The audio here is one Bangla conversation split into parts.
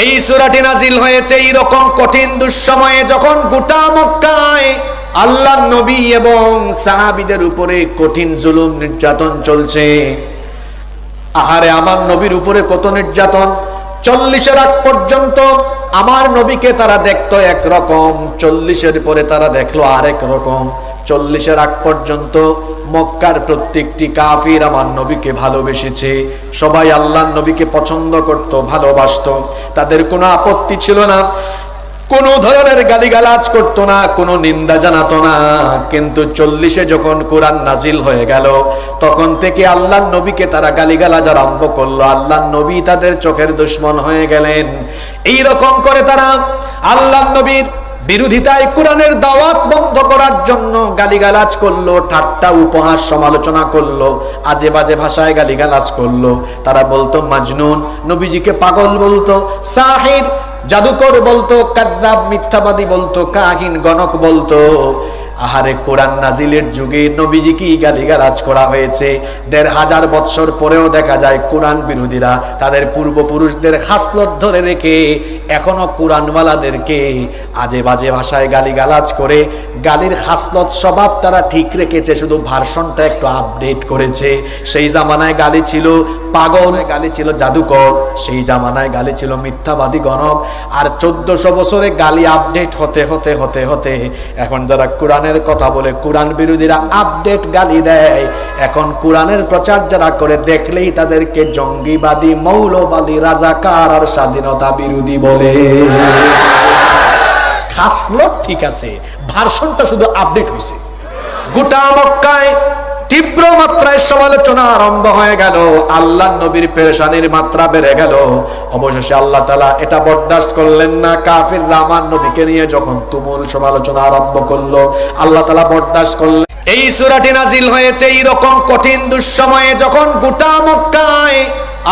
এই সূরাটি নাজিল হয়েছে এই রকম কঠিন দুঃসময়ে, যখন গোটা মক্কায় আল্লাহর নবী এবং সাহাবীদের উপরে কঠিন জুলুম নির্যাতন চলছে। আহারে, আমার নবীর উপরে কত নির্যাতন! 40-এর আগ পর্যন্ত আমার নবীকে তারা দেখতো একরকম, 40-এর পরে তারা দেখলো আরেক রকম। 40-এর আগ পর্যন্ত মক্কার প্রত্যেকটি কাফির আমার নবীকে ভালোবেসেছে, সবাই আল্লাহর নবীকে পছন্দ করত, ভালোবাসতো, তাদের কোনো আপত্তি ছিল না, কোনো ধরনের গালিগালাজ করতো না, কোনো নিন্দা জানাতো না। কিন্তু 40-এ যখন কোরআন নাজিল হয়ে গেল, তখন থেকে আল্লাহর নবীকে তারা গালিগালাজ আরম্ভ করলো, আল্লাহর নবী তাদের চোখের দুশমন হয়ে গেলেন। এই রকম করে তারা আল্লাহর নবীর বিরোধিতায় কোরআনের দাওয়াত বন্ধ করার জন্য গালিগালাজ করলো, ঠাট্টা উপহাস সমালোচনা করলো, আজে বাজে ভাষায় গালিগালাজ করলো। তারা বলতো মাজনুন, নবীজিকে পাগল বলতো, সাহির জাদুকর বলতো, কাযযাব মিথ্যাবাদী বলতো, কাহিন গণক বলতো। আহারে, কোরআন নাজিলের যুগে নবীজিকে গালিগালাজ করা হয়েছে। 1500 বছর পরেও দেখা যায় কোরআন বিরোধীরা তাদের পূর্বপুরুষদের খাসলত ধরে রেখে এখনো কোরআনওয়ালাদেরকে আজে বাজে ভাষায় গালিগালাজ করে গালির খাসলত স্বভাব তারা ঠিক রেখেছে, শুধু ভার্সনটা একটু আপডেট করেছে। সেই জামানায় গালি ছিল পাগল, গালি ছিল জাদুকর, সেই জামানায় গালি ছিল মিথ্যাবাদী গণক। আর 1400 বছরে গালি আপডেট হতে হতে হতে হতে এখন যারা কোরআনের কথা বলে, কোরআন বিরোধীরা আপডেট গালি দেয়। এখন কোরআনের প্রচার যারা করে, দেখলেই তাদেরকে জঙ্গিবাদী, মৌলবাদী, রাজাকার আর স্বাধীনতা বিরোধী বলে। খাসলত ঠিক আছে, ভার্সনটা শুধু আপডেট হয়েছে। গোটা মক্কায় তীব্র মাত্রায় সমালোচনা আরম্ভ হয়ে গেল, আল্লাহর নবীর পেরেশানির মাত্রা বেড়ে গেল। অবশেষে আল্লাহ তাআলা এটা বরদাস্ত করলেন না। কাফিররা আমার নবীকে নিয়ে যখন তুমুল সমালোচনা আরম্ভ করলো, আল্লাহ তাআলা বরদাস্ত করলেন। এই সূরাটি নাজিল হয়েছে এই রকম কঠিন দুঃসময়ে, যখন গোটা মক্কায়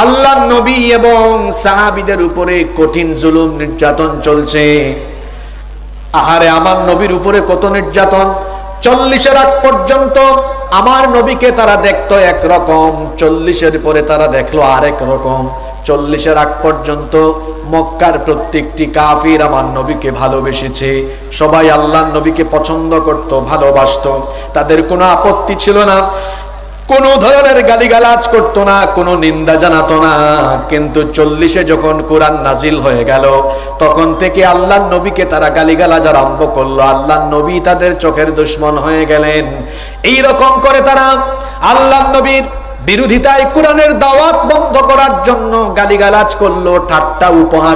আল্লাহর নবী এবং সাহাবীদের উপরে কঠিন জুলুম নির্যাতন চলছে। আহারে, আমার নবীর উপরে কত নির্যাতন! 40-এর আগ পর্যন্ত আমার নবীকে তারা দেখতো একরকম, 40-এর পরে তারা দেখলো আরেক রকম। 40-এর আগ পর্যন্ত মক্কার প্রত্যেকটি কাফির আমার নবীকে ভালোবেসেছে, সবাই আল্লাহর নবীকে পছন্দ করত, ভালোবাসতো, তাদের কোনো আপত্তি ছিল না, কোনো ধরনের গালিগালাজ করতো না, কোনো নিন্দা জানাতো না। কিন্তু 40-এ যখন কোরআন নাজিল হয়ে গেল, তখন থেকে আল্লাহর নবীকে তারা গালিগালাজ আরম্ভ করলো, আল্লাহর নবী তাদের চোখের দুশমন হয়ে গেলেন। এই রকম করে তারা আল্লাহর নবীর বিরোধিতায় কোরআনের দাওয়াত বন্ধ করার জন্য গালিগালাজ করলো, ঠাট্টা উপহাস